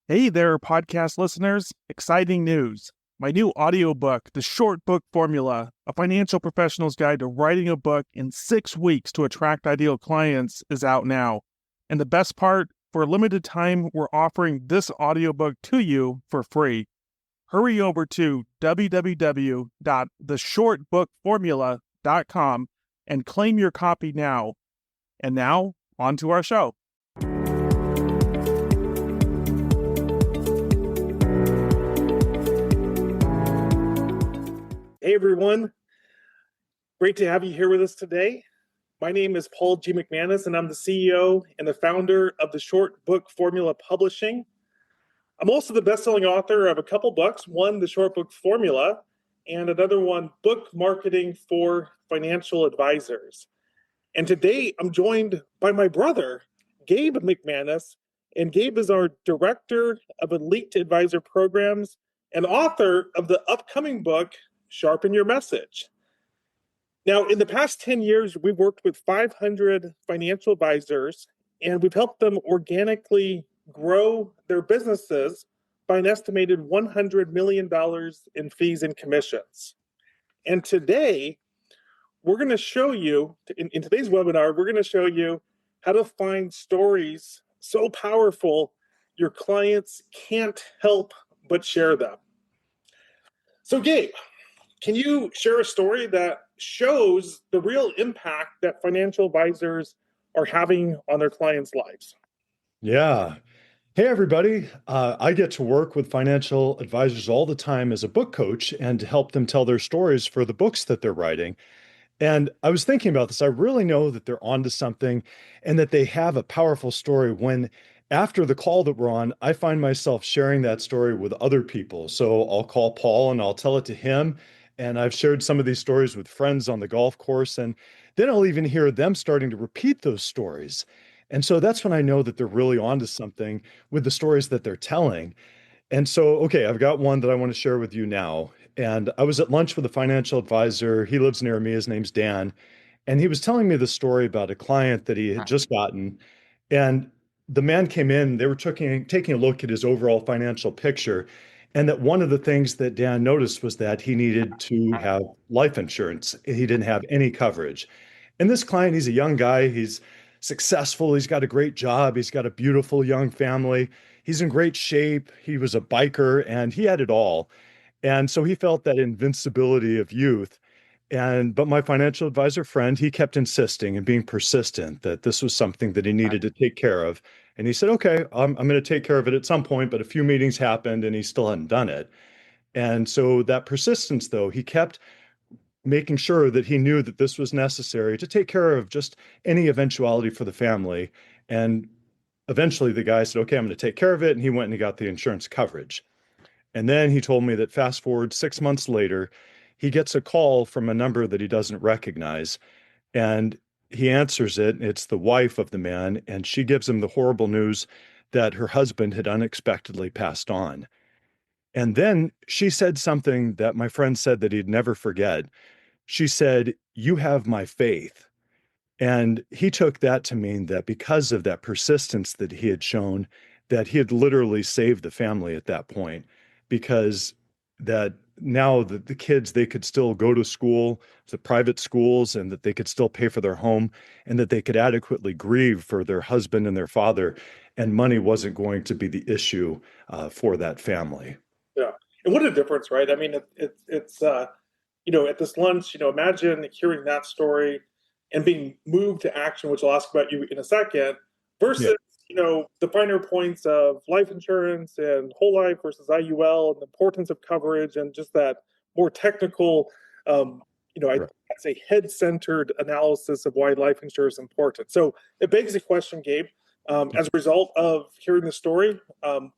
Hey there, podcast listeners. Exciting news. My new audiobook, The Short Book Formula, A Financial Professional's Guide to Writing a Book in 6 Weeks to Attract Ideal Clients, is out now. And the best part, for a limited time, we're offering this audiobook to you for free. Hurry over to www.theshortbookformula.com and claim your copy now. And now, on to our show. Hey everyone, great to have you here with us today. My name is Paul G. McManus, and I'm the CEO and the founder of the Short Book Formula Publishing. I'm also the best-selling author of a couple books, one, The Short Book Formula, and another one, Book Marketing for Financial Advisors. And today I'm joined by my brother, Gabe McManus, and Gabe is our Director of Elite Advisor Programs and author of the upcoming book, Sharpen Your Message. Now, in the past 10 years, we've worked with 500 financial advisors, and we've helped them organically grow their businesses by an estimated $100 million in fees and commissions. And today, we're going to show you, in today's webinar, we're going to show you how to find stories so powerful your clients can't help but share them. So, Gabe, can you share a story that shows the real impact that financial advisors are having on their clients' lives? Yeah. Hey, everybody. I get to work with financial advisors all the time as a book coach and to help them tell their stories for the books that they're writing. And I was thinking about this. I really know that they're onto something and that they have a powerful story when after the call that we're on, I find myself sharing that story with other people. So I'll call Paul and I'll tell it to him. And I've shared some of these stories with friends on the golf course. And then I'll even hear them starting to repeat those stories. And so that's when I know that they're really onto something with the stories that they're telling. And so, okay, I've got one that I want to share with you now. And I was at lunch with a financial advisor. He lives near me. His name's Dan. And he was telling me the story about a client that he had just gotten. And the man came in, they were taking a look at his overall financial picture. And that one of the things that Dan noticed was that he needed to have life insurance. He didn't have any coverage. And this client, he's a young guy. He's successful. He's got a great job. He's got a beautiful young family. He's in great shape. He was a biker and he had it all. And so he felt that invincibility of youth. But my financial advisor friend, he kept insisting and being persistent that this was something that he needed to take care of. And he said, okay, I'm going to take care of it at some point, but a few meetings happened and he still hadn't done it. And so that persistence, though, he kept making sure that he knew that this was necessary to take care of just any eventuality for the family. And eventually the guy said, okay, I'm going to take care of it. And he went and he got the insurance coverage. And then he told me that fast forward 6 months later, he gets a call from a number that he doesn't recognize. And he answers it. It's the wife of the man. And she gives him the horrible news that her husband had unexpectedly passed on. And then she said something that my friend said that he'd never forget. She said, "You have my faith." And he took that to mean that because of that persistence that he had shown, that he had literally saved the family at that point, because that now the kids, they could still go to school, to private schools, and that they could still pay for their home, and that they could adequately grieve for their husband and their father, and money wasn't going to be the issue for that family. Yeah. And what a difference, right? I mean, it's at this lunch, imagine hearing that story and being moved to action, which I'll ask about you in a second, Yeah, versus, the finer points of life insurance and whole life versus IUL and the importance of coverage and just that more technical, I'd right. say head-centered analysis of why life insurance is important. So it begs the question, Gabe, as a result of hearing the story,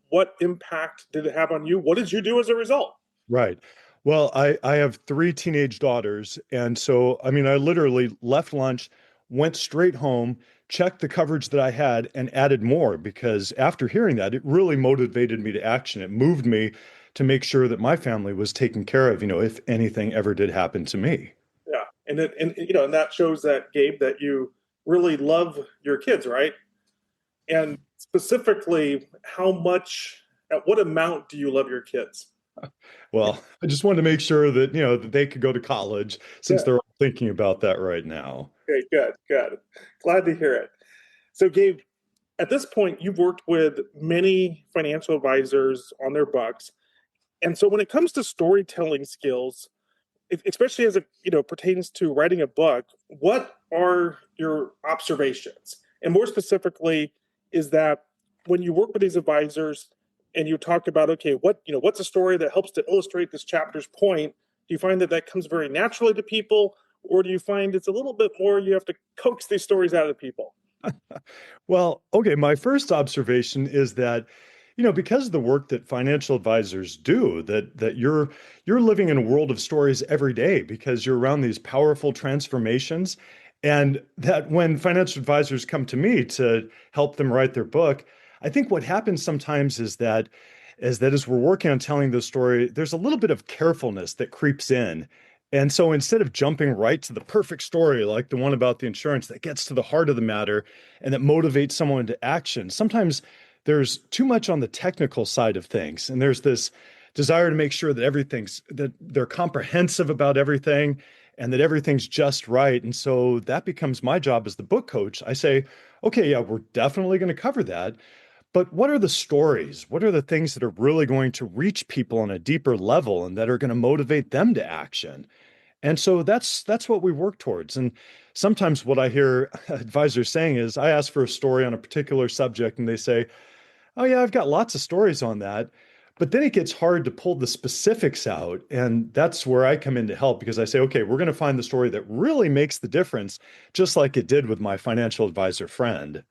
what impact did it have on you? What did you do as a result? Right. Well, I have three teenage daughters. And so, I mean, I literally left lunch, went straight home, checked the coverage that I had, and added more because after hearing that, it really motivated me to action. It moved me to make sure that my family was taken care of, if anything ever did happen to me. Yeah, and that shows that, Gabe, that you really love your kids, right? And specifically, how much at what amount do you love your kids? Well, I just wanted to make sure that, that they could go to college since Yeah. they're all thinking about that right now. Okay, good, good. Glad to hear it. So, Gabe, at this point, you've worked with many financial advisors on their books. And so when it comes to storytelling skills, especially as it pertains to writing a book, what are your observations? And more specifically, is that when you work with these advisors and you talk about, okay, what's a story that helps to illustrate this chapter's point? Do you find that that comes very naturally to people, or do you find it's a little bit more you have to coax these stories out of people? Well, okay, my first observation is that, because of the work that financial advisors do, that you're living in a world of stories every day because you're around these powerful transformations. And that when financial advisors come to me to help them write their book, I think what happens sometimes is that as we're working on telling the story, there's a little bit of carefulness that creeps in. And so instead of jumping right to the perfect story, like the one about the insurance that gets to the heart of the matter and that motivates someone into action, sometimes there's too much on the technical side of things. And there's this desire to make sure that they're comprehensive about everything and that everything's just right. And so that becomes my job as the book coach. I say, okay, yeah, we're definitely going to cover that. But what are the stories? What are the things that are really going to reach people on a deeper level and that are going to motivate them to action? And so that's what we work towards. And sometimes what I hear advisors saying is I ask for a story on a particular subject and they say, "Oh yeah, I've got lots of stories on that." But then it gets hard to pull the specifics out. And that's where I come in to help because I say, okay, we're going to find the story that really makes the difference, just like it did with my financial advisor friend.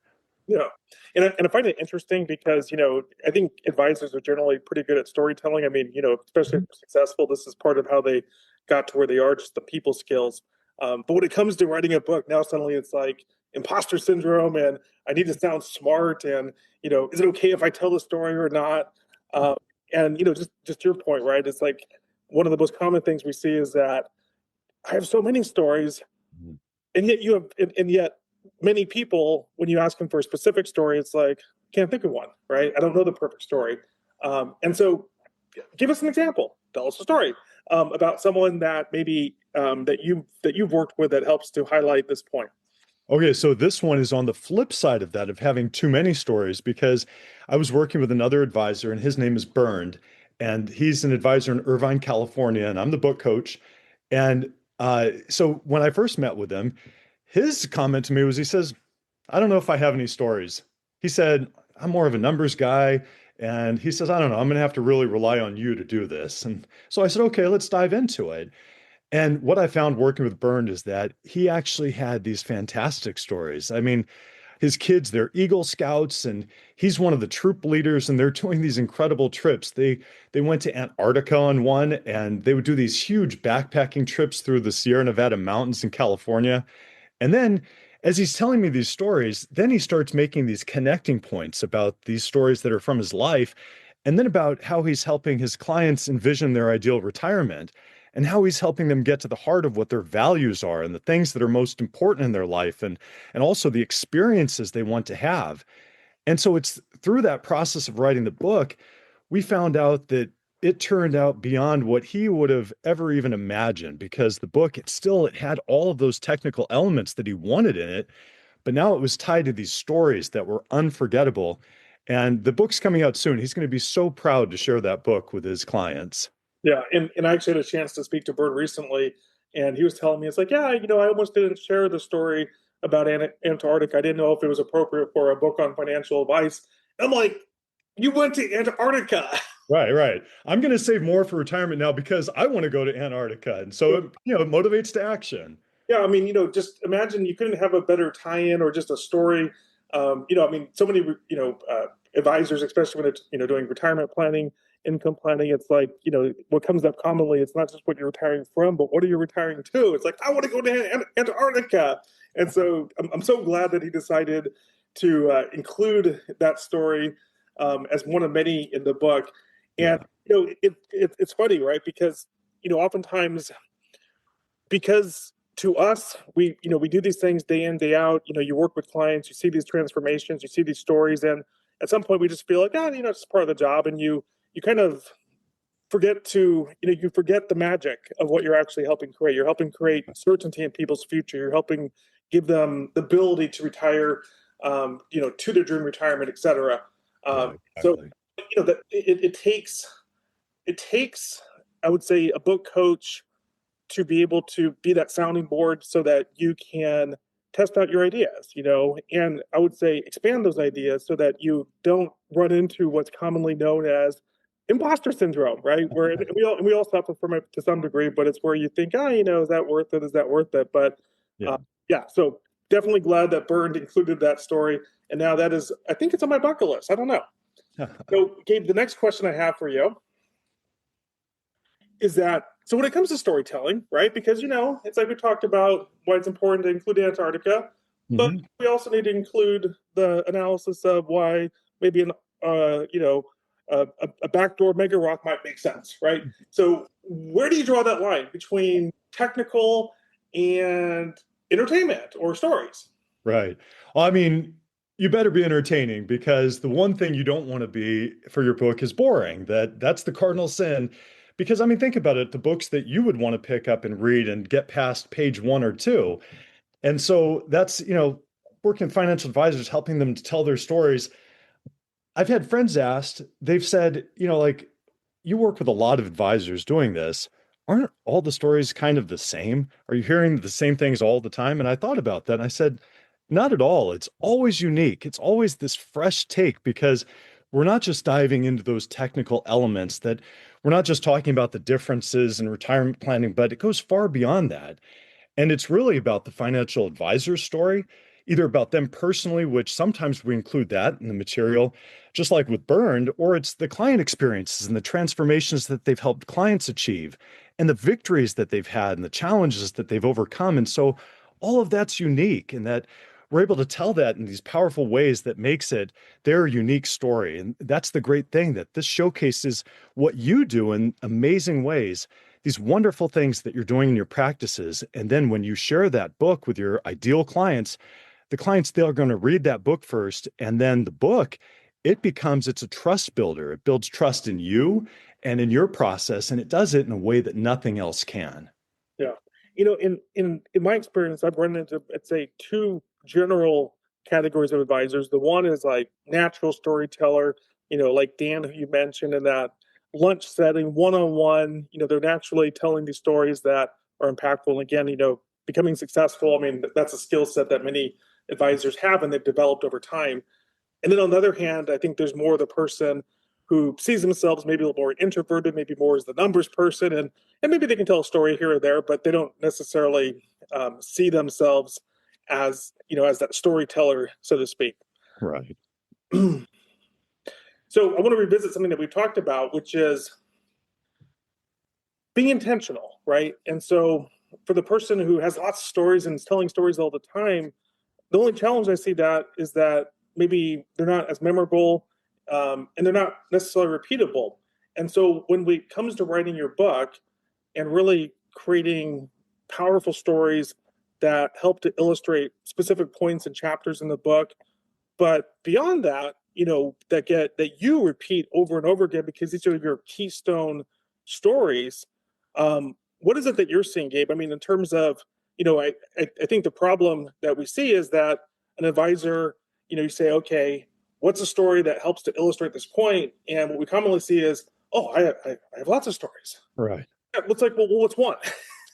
Yeah. And I find it interesting because, I think advisors are generally pretty good at storytelling. I mean, especially if they're successful, this is part of how they got to where they are, just the people skills. But when it comes to writing a book, now suddenly it's like imposter syndrome and I need to sound smart. And, is it okay if I tell the story or not? Um, and, just your point, right? It's like one of the most common things we see is that I have so many stories and yet you have and yet many people when you ask them for a specific story it's like can't think of one, right? I don't know the perfect story. And so give us an example, tell us a story about someone that maybe that you've worked with that helps to highlight this point. Okay, so this one is on the flip side of that, of having too many stories, because I was working with another advisor, and his name is Bernd, and he's an advisor in Irvine, California, and I'm the book coach. And so when I first met with him, his comment to me was, he says, "I don't know if I have any stories." He said, "I'm more of a numbers guy." And he says, "I don't know, I'm going to have to really rely on you to do this." And so I said, "Okay, let's dive into it." And what I found working with Bernd is that he actually had these fantastic stories. I mean, his kids, they're Eagle Scouts, and he's one of the troop leaders, and they're doing these incredible trips. They went to Antarctica on one, and they would do these huge backpacking trips through the Sierra Nevada mountains in California. And then as he's telling me these stories, then he starts making these connecting points about these stories that are from his life, and then about how he's helping his clients envision their ideal retirement and how he's helping them get to the heart of what their values are and the things that are most important in their life and also the experiences they want to have. And so it's through that process of writing the book, we found out that it turned out beyond what he would have ever even imagined because the book, it had all of those technical elements that he wanted in it, but now it was tied to these stories that were unforgettable. And the book's coming out soon. He's going to be so proud to share that book with his clients. Yeah, and I actually had a chance to speak to Bird recently, and he was telling me it's like, yeah, I almost didn't share the story about Antarctica. I didn't know if it was appropriate for a book on financial advice. I'm like, you went to Antarctica. Right, right. I'm going to save more for retirement now because I want to go to Antarctica. And so it motivates to action. Yeah, I mean, just imagine you couldn't have a better tie-in or just a story. I mean, so many, advisors, especially when it's, doing retirement planning, income planning, it's like, what comes up commonly, it's not just what you're retiring from, but what are you retiring to? It's like, I want to go to Antarctica. And so I'm so glad that he decided to include that story as one of many in the book. And, Yeah. it's funny, right? Because, oftentimes because to us we do these things day in day out. You work with clients, you see these transformations, you see these stories, and at some point we just feel like, it's part of the job, and you kind of forget to, you forget the magic of what you're actually helping create. You're helping create certainty in people's future. You're helping give them the ability to retire, to their dream retirement, et cetera. Yeah, So, exactly. that it takes, I would say, a book coach to be able to be that sounding board so that you can test out your ideas, and I would say expand those ideas so that you don't run into what's commonly known as imposter syndrome, right? Where we all suffer from it to some degree, but it's where you think, is that worth it? Is that worth it? But uh, Yeah. yeah, so definitely glad that Bernd included that story, and now that is, I think it's on my bucket list. I don't know. So, Gabe, the next question I have for you is that, so when it comes to storytelling, right? Because it's like we talked about why it's important to include Antarctica, but Mhm. we also need to include the analysis of why maybe a backdoor mega rock might make sense, right? So where do you draw that line between technical and entertainment or stories? Right. Well, I mean, you better be entertaining because the one thing you don't want to be for your book is boring. That's the cardinal sin. Because I mean, think about it, the books that you would want to pick up and read and get past page one or two. And so that's, working with financial advisors, helping them to tell their stories. I've had friends asked, they've said, like, you work with a lot of advisors doing this. Aren't all the stories kind of the same? Are you hearing the same things all the time? And I thought about that and I said, not at all. It's always unique. It's always this fresh take because we're not just diving into those technical elements, that we're not just talking about the differences in retirement planning, but it goes far beyond that. And it's really about the financial advisor's story, either about them personally, which sometimes we include that in the material, just like with Bernd, or it's the client experiences and the transformations that they've helped clients achieve, and the victories that they've had and the challenges that they've overcome. And so all of that's unique, and that we're able to tell that in these powerful ways that makes it their unique story. And that's the great thing, that this showcases what you do in amazing ways, these wonderful things that you're doing in your practices. And then when you share that book with your ideal clients, the clients, they're going to read that book first. And then the book, it's a trust builder. It builds trust in you and in your process. And it does it in a way that nothing else can. Yeah. In my experience, I've run into, let's say, two general categories of advisors. The one is like natural storyteller, like Dan, who you mentioned, in that lunch setting, one-on-one, they're naturally telling these stories that are impactful. And again, becoming successful, I mean, that's a skill set that many advisors have and they've developed over time. And then on the other hand, I think there's more the person who sees themselves maybe a little more introverted, maybe more as the numbers person, and maybe they can tell a story here or there, but they don't necessarily see themselves as as that storyteller, so to speak. Right. So I want to revisit something that we've talked about, which is being intentional, right? And so for the person who has lots of stories and is telling stories all the time, the only challenge I see that is that maybe they're not as memorable, and they're not necessarily repeatable. And so when it comes to writing your book and really creating powerful stories that help to illustrate specific points and chapters in the book, but beyond that, that you repeat over and over again because these are your keystone stories. What is it that you're seeing, Gabe? I mean, in terms of, I think the problem that we see is that an advisor, you say, okay, what's a story that helps to illustrate this point? And what we commonly see is, oh, I have lots of stories. Right. It's like, well, what's one?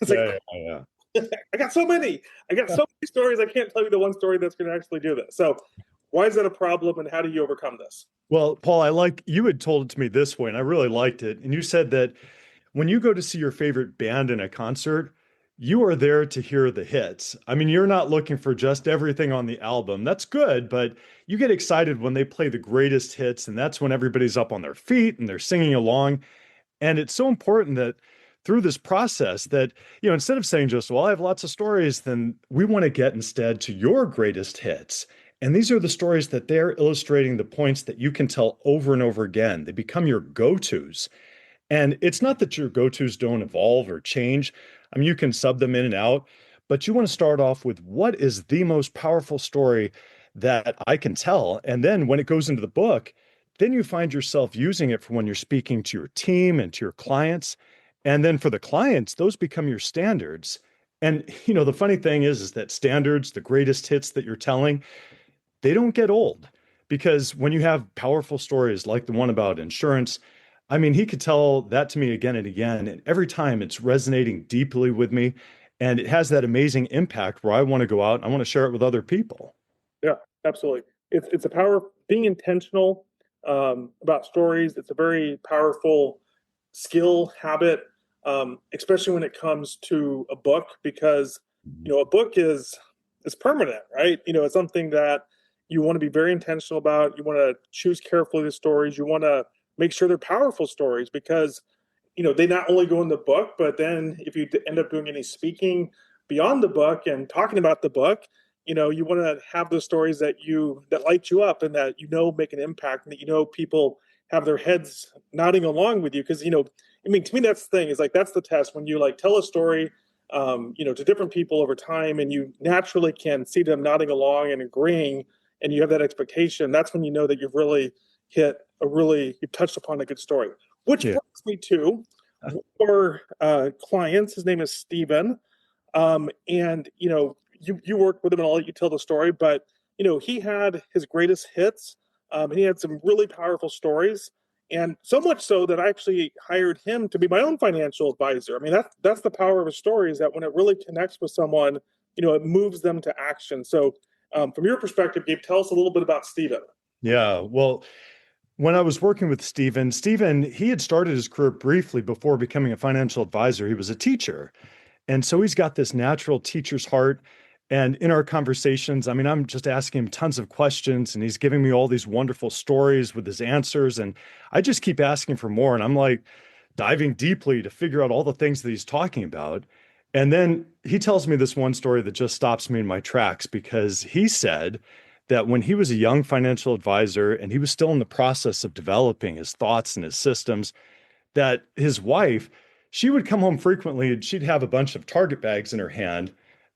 It's like, Yeah. Yeah. I got so many. I got Yeah. so many stories. I can't tell you the one story that's going to actually do this. So, why is that a problem, and how do you overcome this? Well, Paul, you had told it to me this way, and I really liked it. And you said that when you go to see your favorite band in a concert, you are there to hear the hits. I mean, you're not looking for just everything on the album. That's good, but you get excited when they play the greatest hits, and that's when everybody's up on their feet and they're singing along. And it's so important that through this process that, instead of saying just, well, I have lots of stories, then we want to get instead to your greatest hits. And these are the stories that they're illustrating the points that you can tell over and over again. They become your go-tos. And it's not that your go-tos don't evolve or change. I mean, you can sub them in and out, but you want to start off with what is the most powerful story that I can tell. And then when it goes into the book, then you find yourself using it for when you're speaking to your team and to your clients. And then for the clients, those become your standards. And the funny thing is that standards, the greatest hits that you're telling, they don't get old because when you have powerful stories like the one about insurance, I mean, he could tell that to me again and again. And every time it's resonating deeply with me. And it has that amazing impact where I want to go out and I want to share it with other people. Yeah, absolutely. It's a power being intentional about stories. It's a very powerful skill habit, especially when it comes to a book, because a book is permanent, right? It's something that you want to be very intentional about. You want to choose carefully the stories. You want to make sure they're powerful stories because they not only go in the book, but then if you end up doing any speaking beyond the book and talking about the book, you want to have those stories that light you up and that make an impact and that people have their heads nodding along with you because I mean, to me that's the thing is like that's the test when you like tell a story to different people over time and you naturally can see them nodding along and agreeing and you have that expectation. That's when you know that you've really you've touched upon a good story. Which Yeah. brings me to our clients. His name is Steven. And you worked with him and I'll let you tell the story, but he had his greatest hits. And he had some really powerful stories. And so much so that I actually hired him to be my own financial advisor. I mean, that's the power of a story is that when it really connects with someone, it moves them to action. So from your perspective, Gabe, tell us a little bit about Steven. Yeah. Well, when I was working with Stephen, he had started his career briefly before becoming a financial advisor. He was a teacher. And so he's got this natural teacher's heart. And in our conversations, I mean, I'm just asking him tons of questions and he's giving me all these wonderful stories with his answers. And I just keep asking for more. And I'm like diving deeply to figure out all the things that he's talking about. And then he tells me this one story that just stops me in my tracks because he said that when he was a young financial advisor and he was still in the process of developing his thoughts and his systems, that his wife, she would come home frequently and she'd have a bunch of Target bags in her hand.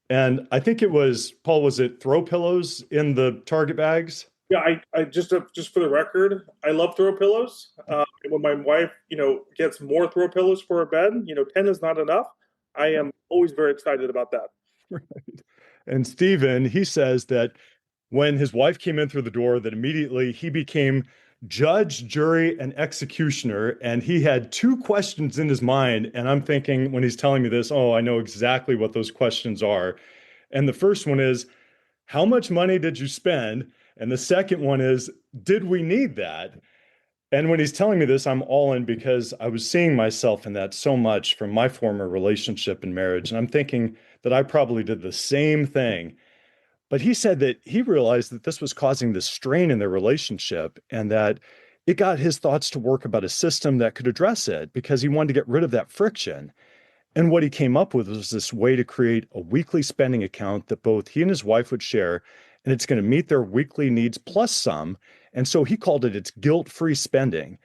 And I think it was, Paul, was it throw pillows in the Target bags? Yeah, I just for the record, I love throw pillows. And when my wife, gets more throw pillows for her bed, 10 is not enough. I am always very excited about that. And Stephen, he says that when his wife came in through the door, that immediately he became judge, jury, and executioner. And he had two questions in his mind. And I'm thinking when he's telling me this, oh, I know exactly what those questions are. And the first one is, how much money did you spend? And the second one is, did we need that? And when he's telling me this, I'm all in because I was seeing myself in that so much from my former relationship and marriage. And I'm thinking that I probably did the same thing. But he said that he realized that this was causing this strain in their relationship and that it got his thoughts to work about a system that could address it because he wanted to get rid of that friction. And what he came up with was this way to create a weekly spending account that both he and his wife would share, and it's going to meet their weekly needs plus some. And so he called it its guilt-free spending.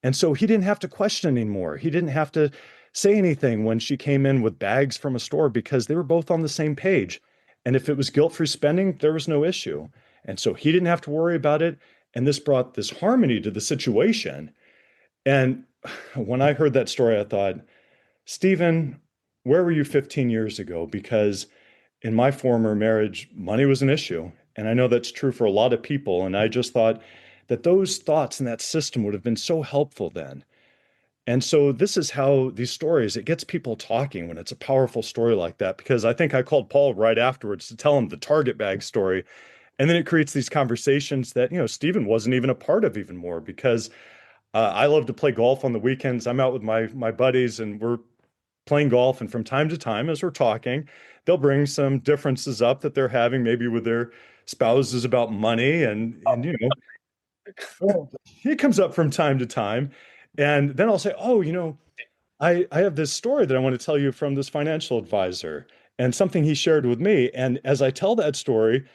And so he didn't have to question anymore. He didn't have to say anything when she came in with bags from a store because they were both on the same page. And if it was guilt-free spending, there was no issue. And so he didn't have to worry about it. And this brought this harmony to the situation. And when I heard that story, I thought, Stephen, where were you 15 years ago? Because in my former marriage, money was an issue. And I know that's true for a lot of people. And I just thought that those thoughts and that system would have been so helpful then. And so this is how these stories, it gets people talking when it's a powerful story like that. Because I think I called Paul right afterwards to tell him the Target bag story. And then it creates these conversations that, Stephen wasn't even a part of even more because I love to play golf on the weekends. I'm out with my buddies and we're playing golf. And from time to time, as we're talking, they'll bring some differences up that they're having maybe with their spouses about money. And well, it comes up from time to time. And then I'll say, oh, I have this story that I want to tell you from this financial advisor and something he shared with me. And as I tell that story,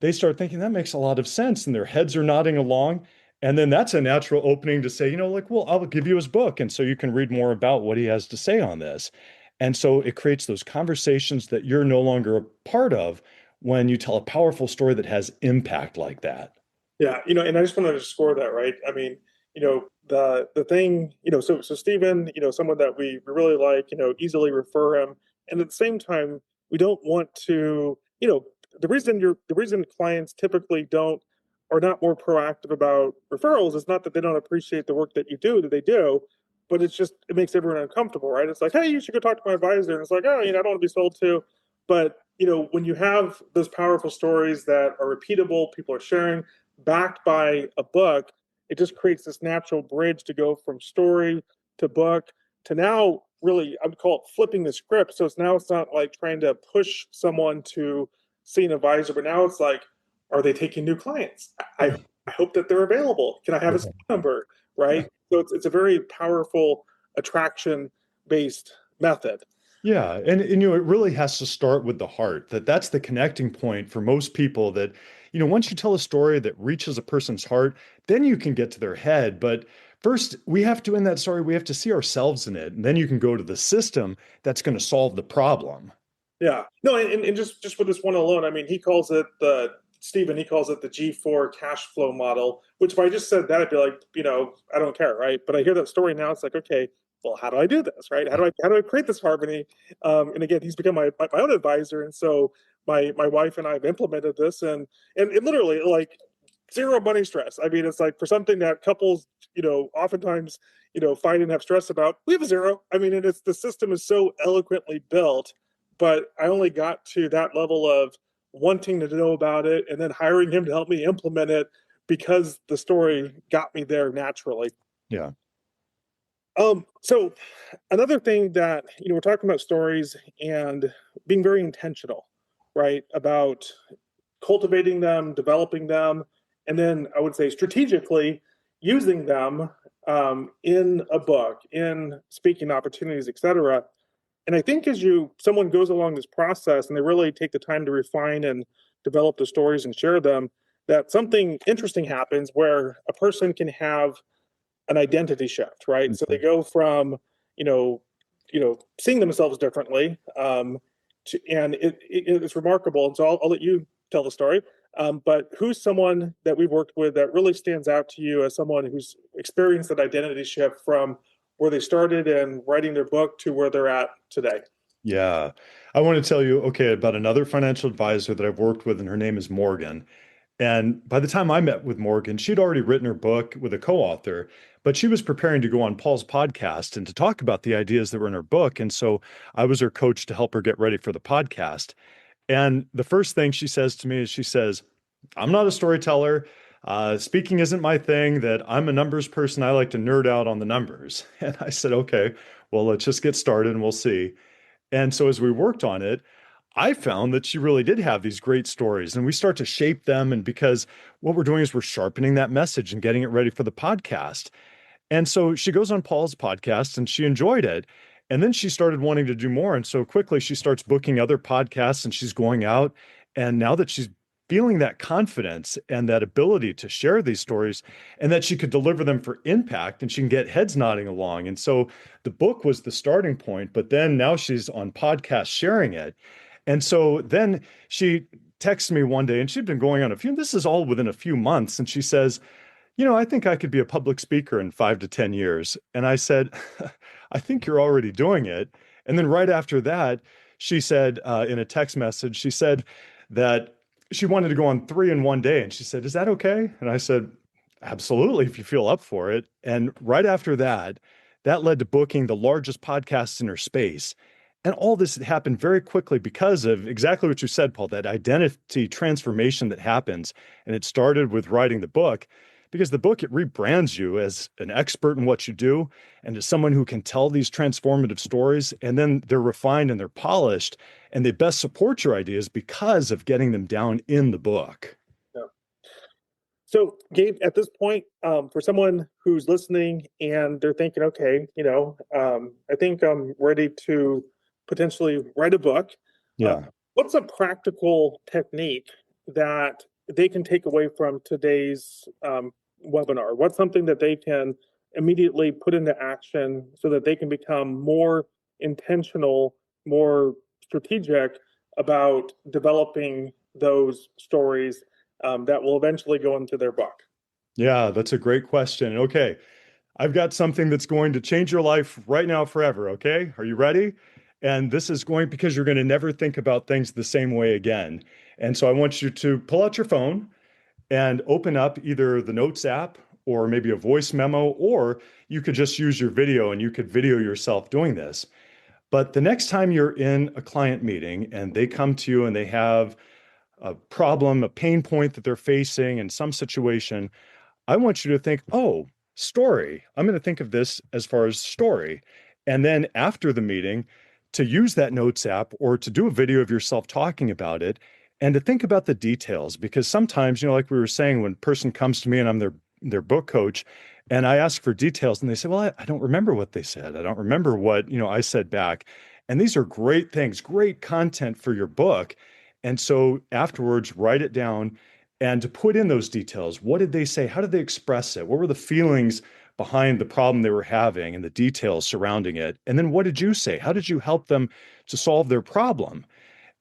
they start thinking that makes a lot of sense and their heads are nodding along. And then that's a natural opening to say, like, well, I'll give you his book. And so you can read more about what he has to say on this. And so it creates those conversations that you're no longer a part of when you tell a powerful story that has impact like that. Yeah, and I just want to underscore that, right? I mean, the thing, so Stephen, someone that we really like, easily refer him, and at the same time, we don't want to, the reason clients typically don't are not more proactive about referrals is not that they don't appreciate the work that you do, that they do, but it's just it makes everyone uncomfortable, right? It's like, hey, you should go talk to my advisor, and it's like, oh, I don't want to be sold to, but when you have those powerful stories that are repeatable, people are sharing backed by a book, it just creates this natural bridge to go from story to book to now really I would call it flipping the script. So it's not like trying to push someone to see an advisor, but now it's like, are they taking new clients? I hope that they're available. Can I have his phone number? Right. So it's a very powerful attraction based method. Yeah, and it really has to start with the heart. That's the connecting point for most people that, once you tell a story that reaches a person's heart, then you can get to their head. But first, we have to in that story, we have to see ourselves in it, and then you can go to the system that's going to solve the problem. Yeah. No, and just for this one alone, I mean, he calls it the G4 cash flow model, which if I just said that, I'd be like, I don't care, right? But I hear that story now, it's like, okay, well, how do I do this, right? How do I create this harmony? And again, he's become my own advisor, and so my wife and I have implemented this, and it literally like zero money stress. I mean, it's like for something that couples, oftentimes, fight and have stress about, we have a zero. I mean, and it's the system is so eloquently built, but I only got to that level of wanting to know about it and then hiring him to help me implement it because the story got me there naturally. Yeah. So another thing that we're talking about stories and being very intentional, right? About cultivating them, developing them, and then I would say strategically using them in a book, in speaking opportunities, etc. And I think as someone goes along this process and they really take the time to refine and develop the stories and share them, that something interesting happens where a person can have an identity shift, right? So they go from, you know, seeing themselves differently, and it's remarkable. And so I'll let you tell the story. But who's someone that we've worked with that really stands out to you as someone who's experienced that identity shift from where they started and writing their book to where they're at today? Yeah. I want to tell you, okay, about another financial advisor that I've worked with, and her name is Morgan. And by the time I met with Morgan, she'd already written her book with a co-author, but she was preparing to go on Paul's podcast and to talk about the ideas that were in her book. And so I was her coach to help her get ready for the podcast. And the first thing she says to me is she says, I'm not a storyteller. Speaking isn't my thing, that I'm a numbers person. I like to nerd out on the numbers. And I said, okay, well, let's just get started and we'll see. And so as we worked on it, I found that she really did have these great stories and we start to shape them. And because what we're doing is we're sharpening that message and getting it ready for the podcast. And so she goes on Paul's podcast and she enjoyed it. And then she started wanting to do more. And so quickly she starts booking other podcasts and she's going out. And now that she's feeling that confidence and that ability to share these stories and that she could deliver them for impact and she can get heads nodding along. And so the book was the starting point, but then now she's on podcast sharing it. And so then she texts me one day and she'd been going on this is all within a few months. And she says, I think I could be a public speaker in 5 to 10 years. And I said, I think you're already doing it. And then right after that, she said in a text message, she said that she wanted to go on 3 in 1 day. And she said, is that okay? And I said, absolutely, if you feel up for it. And right after that, that led to booking the largest podcast in her space. And all this happened very quickly because of exactly what you said, Paul, that identity transformation that happens. And it started with writing the book, because the book, it rebrands you as an expert in what you do and as someone who can tell these transformative stories. And then they're refined and they're polished and they best support your ideas because of getting them down in the book. Yeah. So, Gabe, at this point, for someone who's listening and they're thinking, okay, I think I'm ready to potentially write a book. Uh, Yeah. what's a practical technique that they can take away from today's webinar? What's something that they can immediately put into action so that they can become more intentional, more strategic about developing those stories that will eventually go into their book? Yeah, that's a great question. Okay, I've got something that's going to change your life right now forever. Okay, are you ready? And this is going because you're going to never think about things the same way again. And so I want you to pull out your phone and open up either the Notes app or maybe a voice memo, or you could just use your video and you could video yourself doing this. But the next time you're in a client meeting and they come to you and they have a problem, a pain point that they're facing in some situation, I want you to think, oh, story. I'm going to think of this as far as story. And then after the meeting, to use that notes app or to do a video of yourself talking about it and to think about the details. Because sometimes, like we were saying, when a person comes to me and I'm their book coach and I ask for details and they say, well, I don't remember what they said. I don't remember what, I said back. And these are great things, great content for your book. And so afterwards, write it down and to put in those details. What did they say? How did they express it? What were the feelings behind the problem they were having and the details surrounding it? And then what did you say? How did you help them to solve their problem?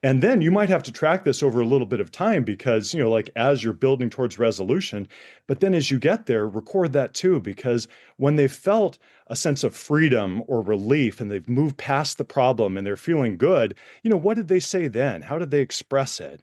And then you might have to track this over a little bit of time because, like as you're building towards resolution, but then as you get there, record that too, because when they felt a sense of freedom or relief and they've moved past the problem and they're feeling good, what did they say then? How did they express it?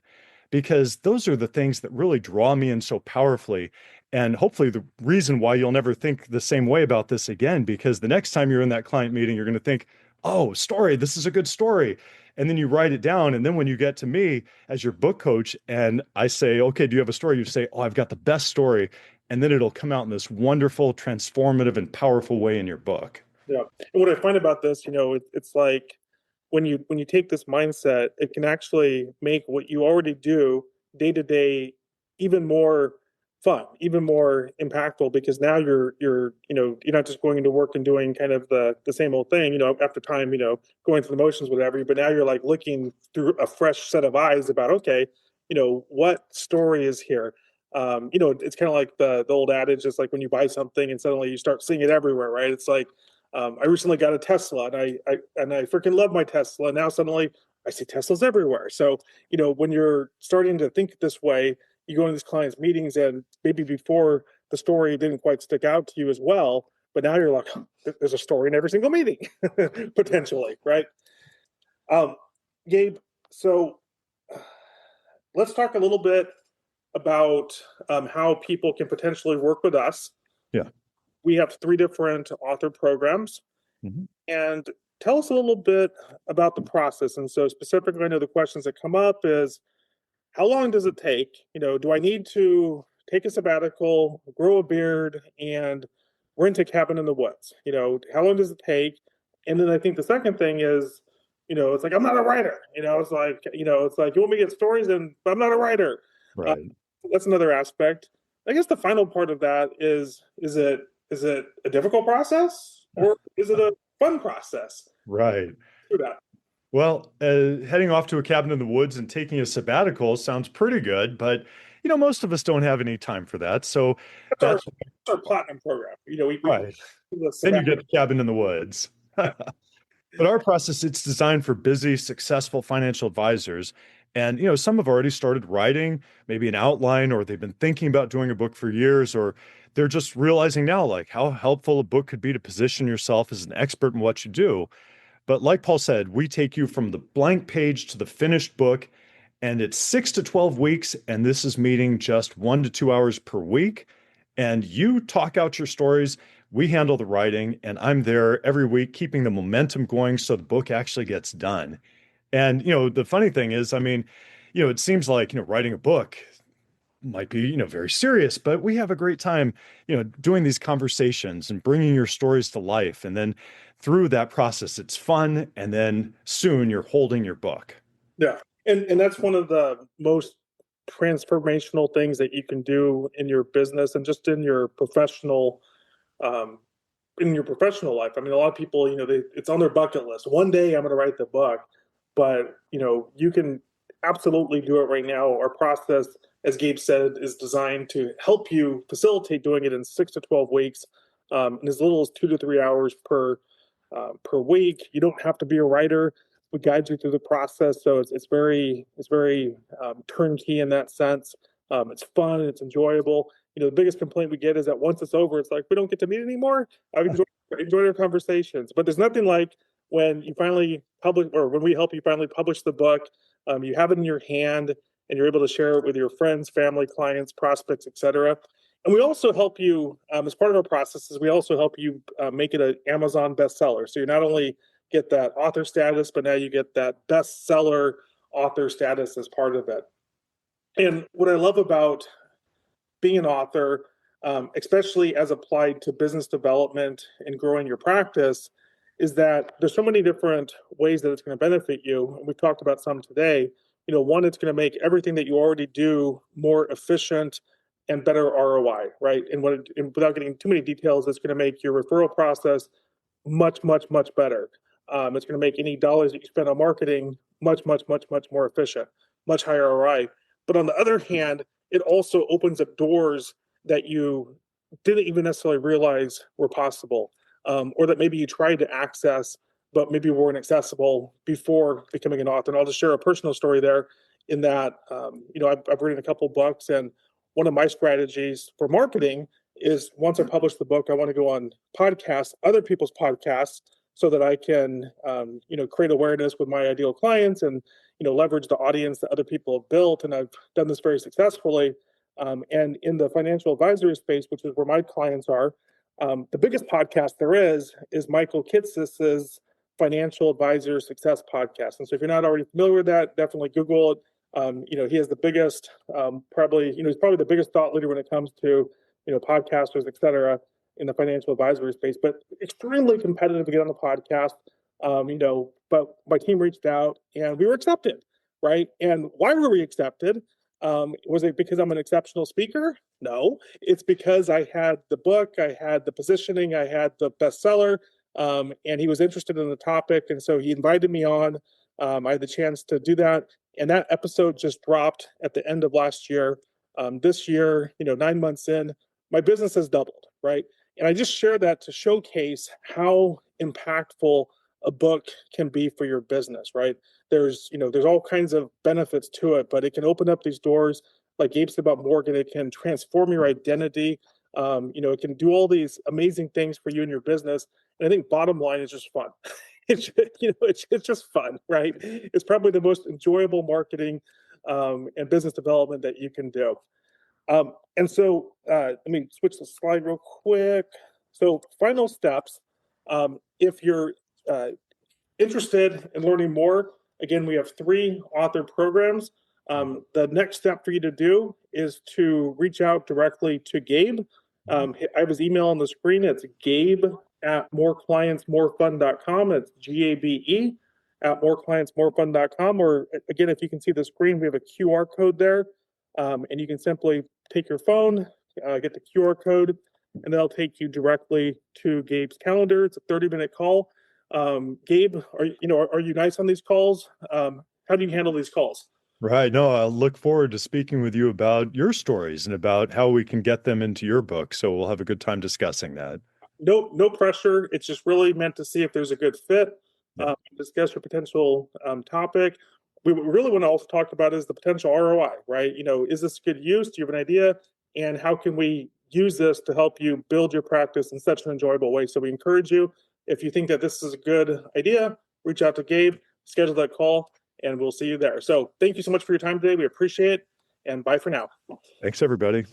Because those are the things that really draw me in so powerfully. And hopefully the reason why you'll never think the same way about this again, because the next time you're in that client meeting, you're going to think, oh, story, this is a good story. And then you write it down. And then when you get to me as your book coach and I say, okay, do you have a story? You say, oh, I've got the best story. And then it'll come out in this wonderful, transformative, and powerful way in your book. Yeah. And what I find about this, it's like when you take this mindset, it can actually make what you already do day to day even more fun, even more impactful, because now you're not just going into work and doing kind of the same old thing, after time, going through the motions, whatever, but now you're like looking through a fresh set of eyes about, okay, what story is here? It's kind of like the old adage, just like when you buy something and suddenly you start seeing it everywhere, right? It's like I recently got a Tesla, and I freaking love my Tesla. Now suddenly I see Teslas everywhere. So when you're starting to think this way, you go into these clients' meetings, and maybe before the story didn't quite stick out to you as well, but now you're like, there's a story in every single meeting, potentially, right? Um, Gabe, so let's talk a little bit about how people can potentially work with us. Yeah. We have 3 different author programs. Mm-hmm. And tell us a little bit about the process. And so specifically, I know the questions that come up is, how long does it take? Do I need to take a sabbatical, grow a beard, and rent a cabin in the woods? How long does it take? And then I think the second thing is, it's like, I'm not a writer. It's like you want me to get stories, and but I'm not a writer. Uh, Right. that's another aspect. I guess the final part of that is it a difficult process, or is it a fun process? Right. Do that. Well, heading off to a cabin in the woods and taking a sabbatical sounds pretty good, but most of us don't have any time for that. So That's our, that's that's our platinum program. We right. do the Then you sabbatical. get the cabin in the woods. But our process, it's designed for busy, successful financial advisors. And, some have already started writing maybe an outline, or they've been thinking about doing a book for years, or they're just realizing now like how helpful a book could be to position yourself as an expert in what you do. But like Paul said, we take you from the blank page to the finished book, and it's 6 to 12 weeks. And this is meeting just 1 to 2 hours per week. And you talk out your stories. We handle the writing, and I'm there every week, keeping the momentum going so the book actually gets done. And, the funny thing is, I mean, it seems like, writing a book might be, very serious, but we have a great time, doing these conversations and bringing your stories to life. And then through that process, it's fun. And then soon you're holding your book. Yeah, and that's one of the most transformational things that you can do in your business and just um, in your professional life. I mean, a lot of people, it's on their bucket list. One day I'm going to write the book, but you can absolutely do it right now. Our process, as Gabe said, is designed to help you facilitate doing it in 6 to 12 weeks, in as little as 2 to 3 hours per week. You don't have to be a writer. We guide you through the process, so it's very turnkey in that sense. It's fun, it's enjoyable. The biggest complaint we get is that once it's over, it's like we don't get to meet anymore. I've enjoyed our conversations, but there's nothing like when you finally publish, or when we help you finally publish the book. You have it in your hand, and you're able to share it with your friends, family, clients, prospects, etc. And we also help you, as part of our processes, we also help you make it an Amazon bestseller. So you not only get that author status, but now you get that bestseller author status as part of it. And what I love about being an author, especially as applied to business development and growing your practice, is that there's so many different ways that it's going to benefit you. And we've talked about some today. One, it's going to make everything that you already do more efficient and better ROI, right? And without getting too many details, it's going to make your referral process much, much, much better. It's going to make any dollars that you spend on marketing much, much, much, much more efficient, much higher ROI. But on the other hand, it also opens up doors that you didn't even necessarily realize were possible, or that maybe you tried to access, but maybe weren't accessible before becoming an author. And I'll just share a personal story there in that, I've written a couple books, and one of my strategies for marketing is once I publish the book, I want to go on podcasts, other people's podcasts, so that I can, create awareness with my ideal clients and, leverage the audience that other people have built. And I've done this very successfully. And in the financial advisory space, which is where my clients are, the biggest podcast there is Michael Kitsis's Financial Advisor Success Podcast. And so if you're not already familiar with that, definitely Google it. He has the biggest, he's probably the biggest thought leader when it comes to, podcasters, et cetera, in the financial advisory space, but extremely competitive to get on the podcast. But my team reached out and we were accepted, right? And why were we accepted? Was it because I'm an exceptional speaker? No, it's because I had the book, I had the positioning, I had the bestseller, and he was interested in the topic. And so he invited me on. I had the chance to do that. And that episode just dropped at the end of last year. This year, 9 months in, my business has doubled, right? And I just share that to showcase how impactful a book can be for your business, right? There's all kinds of benefits to it, but it can open up these doors, like Gabe said about Morgan. It can transform your identity. It can do all these amazing things for you and your business. And I think bottom line is just fun. It's just fun, right? It's probably the most enjoyable marketing and business development that you can do. And so let me switch the slide real quick. So final steps. If you're interested in learning more, again, we have 3 author programs. The next step for you to do is to reach out directly to Gabe. I have his email on the screen. It's gabe@moreclientsmorefun.com. It's GABE at moreclientsmorefun.com. Or again, if you can see the screen, we have a QR code there. And you can simply take your phone, get the QR code, and that'll take you directly to Gabe's calendar. It's a 30-minute call. Gabe, are you nice on these calls? How do you handle these calls? Right. No, I'll look forward to speaking with you about your stories and about how we can get them into your book. So we'll have a good time discussing that. No pressure. It's just really meant to see if there's a good fit, Yeah. discuss your potential topic. We really want to also talk about is the potential ROI, right? Is this good use? Do you have an idea? And how can we use this to help you build your practice in such an enjoyable way? So we encourage you, if you think that this is a good idea, reach out to Gabe, schedule that call, and we'll see you there. So thank you so much for your time today. We appreciate it. And bye for now. Thanks, everybody.